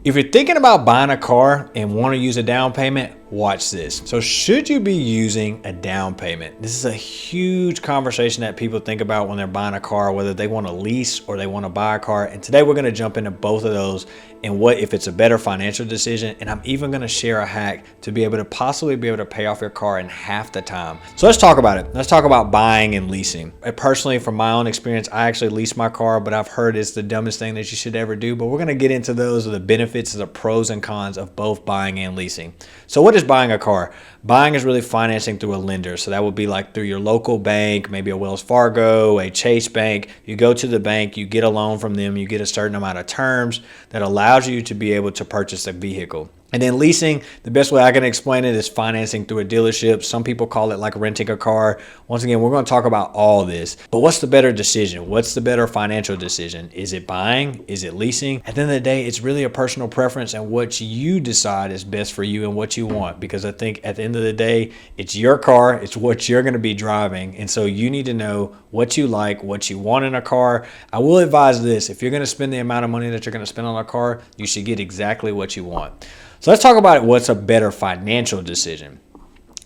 If you're thinking about buying a car and want to use a down payment, watch this. So should you be using a down payment? This is a huge conversation that people think about when they're buying a car, whether they want to lease or they want to buy a car. And today we're going to jump into both of those and what if it's a better financial decision. And I'm even going to share a hack to be able to possibly be able to pay off your car in half the time. So let's talk about it. Let's talk about buying and leasing. Personally, from my own experience, I actually lease my car, but I've heard it's the dumbest thing that you should ever do. But we're going to get into those of the benefits, the pros and cons of both buying and leasing. So what is buying a car? Buying is really financing through a lender. So that would be like through your local bank, maybe a Wells Fargo, a Chase Bank. You go to the bank, you get a loan from them, you get a certain amount of terms that allows you to be able to purchase a vehicle. And then leasing, the best way I can explain it is financing through a dealership. Some people call it like renting a car. Once again, we're going to talk about all this. But what's the better decision? What's the better financial decision? Is it buying? Is it leasing? At the end of the day, it's really a personal preference and what you decide is best for you and what you want. Because I think at the end of the day, it's your car. It's what you're going to be driving. And so you need to know what you like, what you want in a car. I will advise this. If you're going to spend the amount of money that you're going to spend on a car, you should get exactly what you want. So let's talk about what's a better financial decision.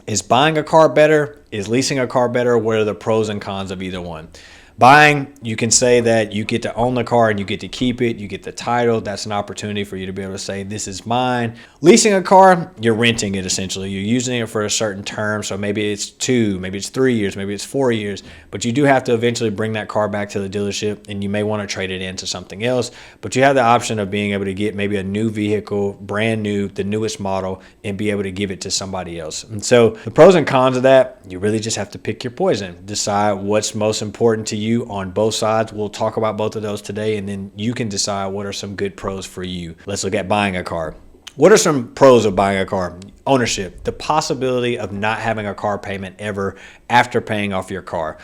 Is buying a car better? Is leasing a car better? What are the pros and cons of either one? Buying, you can say that you get to own the car and you get to keep it. You get the title. That's an opportunity for you to be able to say, this is mine. Leasing a car, you're renting it essentially. You're using it for a certain term. So maybe it's 2, maybe it's 3 years, maybe it's 4 years. But you do have to eventually bring that car back to the dealership and you may want to trade it into something else. But you have the option of being able to get maybe a new vehicle, brand new, the newest model, and be able to give it to somebody else. And so the pros and cons of that, you really just have to pick your poison. Decide what's most important to you on both sides. We'll talk about both of those today, and then you can decide what are some good pros for you. Let's look at buying a car. What are some pros of buying a car? Ownership, the possibility of not having a car payment ever after paying off your car.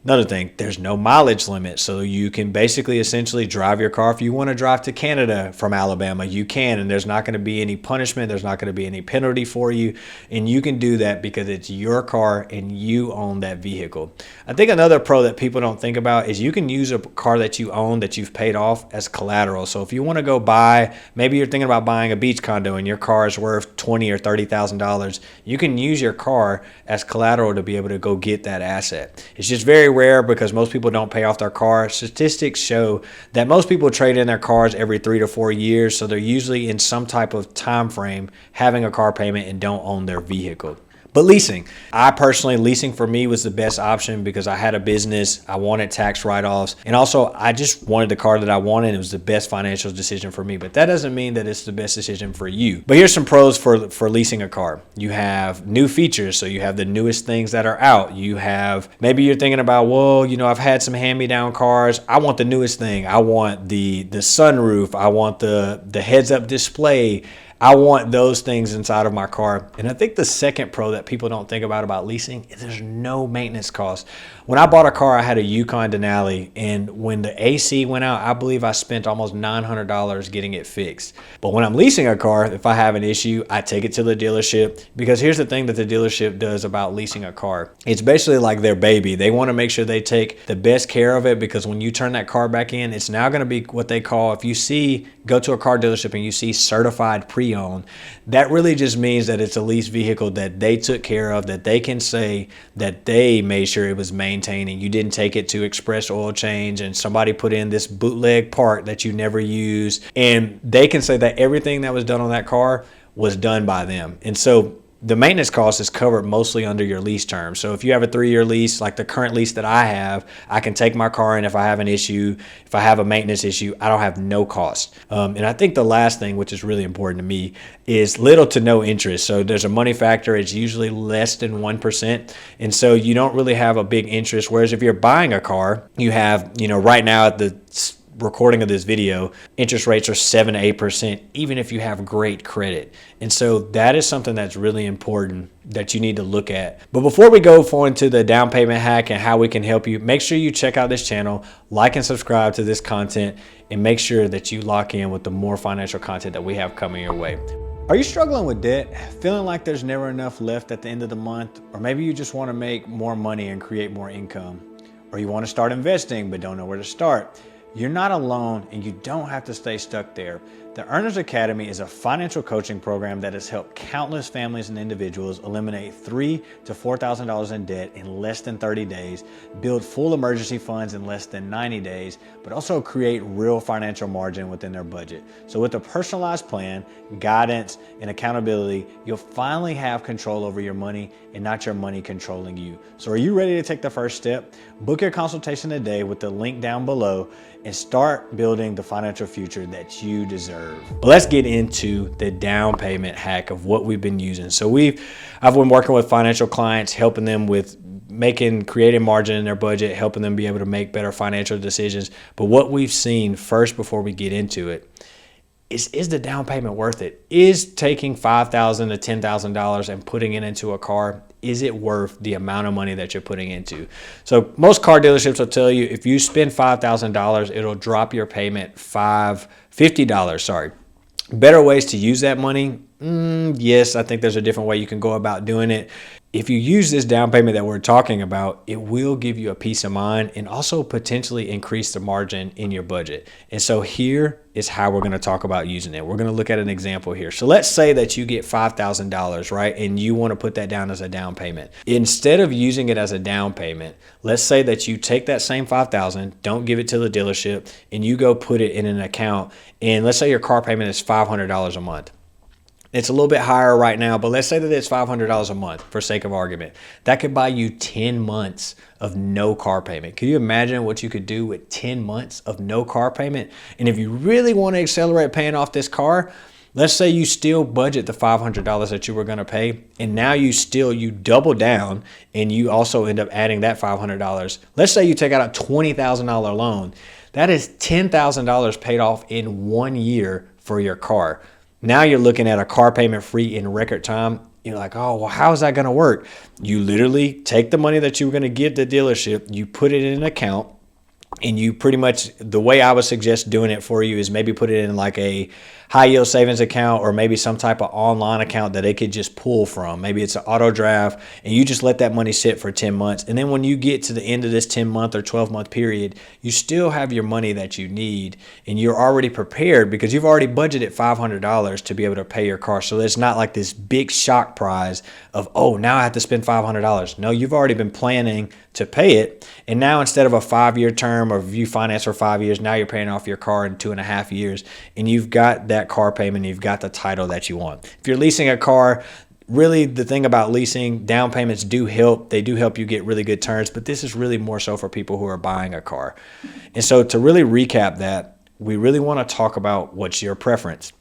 Another thing, there's no mileage limit. So you can basically essentially drive your car. If you want to drive to Canada from Alabama, you can, and there's not going to be any punishment. There's not going to be any penalty for you. And you can do that because it's your car and you own that vehicle. I think another pro that people don't think about is you can use a car that you own that you've paid off as collateral. So if you want to go buy, maybe you're thinking about buying a beach condo and your car is worth $20,000 or $30,000, you can use your car as collateral to be able to go get that asset. It's just very rare because most people don't pay off their car. Statistics show that most people trade in their cars every 3 to 4 years, so they're usually in some type of time frame having a car payment and don't own their vehicle. But leasing, leasing for me was the best option because I had a business, I wanted tax write-offs, and also I just wanted the car that I wanted. It was the best financial decision for me, but that doesn't mean that it's the best decision for you. But here's some pros for leasing a car. You have new features, so you have the newest things that are out. You have, maybe you're thinking about, well, I've had some hand-me-down cars. I want the newest thing. I want the sunroof. I want the heads-up display. I want those things inside of my car. And I think the second pro that people don't think about leasing is there's no maintenance cost. When I bought a car, I had a Yukon Denali, and when the AC went out, I believe I spent almost $900 getting it fixed. But when I'm leasing a car, if I have an issue, I take it to the dealership, because here's the thing that the dealership does about leasing a car. It's basically like their baby. They want to make sure they take the best care of it, because when you turn that car back in, it's now going to be what they call, if you go to a car dealership and you see certified pre-owned, that really just means that it's a lease vehicle that they took care of, that they can say that they made sure it was maintained and you didn't take it to express oil change and somebody put in this bootleg part that you never used, and they can say that everything that was done on that car was done by them. And so the maintenance cost is covered mostly under your lease term. So if you have a 3-year lease, like the current lease that I have, I can take my car in if I have an issue. If I have a maintenance issue, I don't have no cost. And I think the last thing, which is really important to me, is little to no interest. So there's a money factor. It's usually less than 1%. And so you don't really have a big interest. Whereas if you're buying a car, you have, right now at the recording of this video, interest rates are 7 to 8%, even if you have great credit. And so that is something that's really important that you need to look at. But before we go into the down payment hack and how we can help you, make sure you check out this channel, like and subscribe to this content, and make sure that you lock in with the more financial content that we have coming your way. Are you struggling with debt, feeling like there's never enough left at the end of the month? Or maybe you just want to make more money and create more income? Or you want to start investing but don't know where to start? You're not alone, and you don't have to stay stuck there. The Earners Academy is a financial coaching program that has helped countless families and individuals eliminate $3,000 to $4,000 in debt in less than 30 days, build full emergency funds in less than 90 days, but also create real financial margin within their budget. So with a personalized plan, guidance, and accountability, you'll finally have control over your money and not your money controlling you. So are you ready to take the first step? Book your consultation today with the link down below and start building the financial future that you deserve. But let's get into the down payment hack of what we've been using. So I've been working with financial clients, helping them with creating margin in their budget, helping them be able to make better financial decisions. But what we've seen first before we get into it is the down payment worth it? Is taking $5,000 to $10,000 and putting it into a car, is it worth the amount of money that you're putting into? So most car dealerships will tell you if you spend $5,000, it'll drop your payment $50. Better ways to use that money? Yes, I think there's a different way you can go about doing it. If you use this down payment that we're talking about, it will give you a peace of mind and also potentially increase the margin in your budget. And so here is how we're going to talk about using it. We're going to look at an example here. So let's say that you get $5,000, right? And you want to put that down as a down payment. Instead of using it as a down payment, let's say that you take that same $5,000, don't give it to the dealership, and you go put it in an account. And let's say your car payment is $500 a month. It's a little bit higher right now, but let's say that it's $500 a month for sake of argument. That could buy you 10 months of no car payment. Can you imagine what you could do with 10 months of no car payment? And if you really want to accelerate paying off this car, let's say you still budget the $500 that you were going to pay, and now you double down and you also end up adding that $500. Let's say you take out a $20,000 loan. That is $10,000 paid off in 1 year for your car. Now you're looking at a car payment free in record time. You're like, oh, well, how is that going to work? You literally take the money that you were going to give the dealership, you put it in an account, and you pretty much, the way I would suggest doing it for you is maybe put it in like a high yield savings account or maybe some type of online account that they could just pull from. Maybe it's an auto draft, and you just let that money sit for 10 months. And then when you get to the end of this 10-month or 12-month period, you still have your money that you need, and you're already prepared because you've already budgeted $500 to be able to pay your car. So it's not like this big shock prize of, oh, now I have to spend $500. No, you've already been planning to pay it. And now instead of a 5-year term or if you finance for 5 years, now you're paying off your car in 2.5 years, and you've got that car payment, you've got the title that you want. If you're leasing a car, really the thing about leasing, down payments do help. They do help you get really good terms, but this is really more so for people who are buying a car. And so to really recap that, we really want to talk about what's your preference.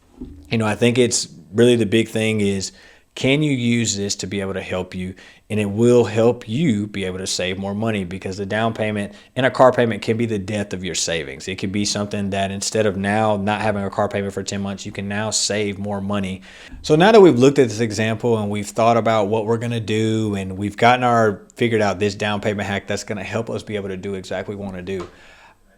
I think it's really the big thing is, can you use this to be able to help you? And it will help you be able to save more money, because the down payment and a car payment can be the death of your savings. It could be something that instead of now not having a car payment for 10 months, you can now save more money. So now that we've looked at this example and we've thought about what we're going to do and we've figured out this down payment hack that's going to help us be able to do exactly what we want to do,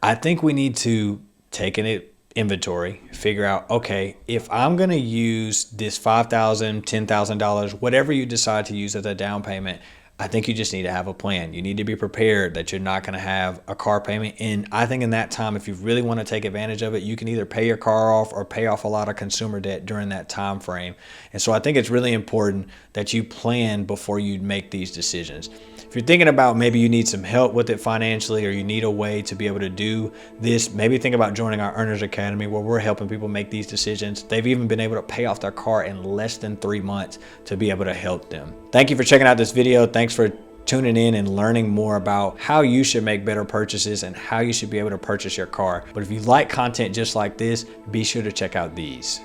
I think we need to take an inventory, figure out, okay, if I'm going to use this $5,000, $10,000, whatever you decide to use as a down payment, I think you just need to have a plan. You need to be prepared that you're not going to have a car payment. And I think in that time, if you really want to take advantage of it, you can either pay your car off or pay off a lot of consumer debt during that time frame. And so I think it's really important that you plan before you make these decisions. If you're thinking about maybe you need some help with it financially, or you need a way to be able to do this, maybe think about joining our Earners Academy, where we're helping people make these decisions. They've even been able to pay off their car in less than 3 months to be able to help them. Thank you for checking out this video. Thanks for tuning in and learning more about how you should make better purchases and how you should be able to purchase your car. But if you like content just like this, be sure to check out these.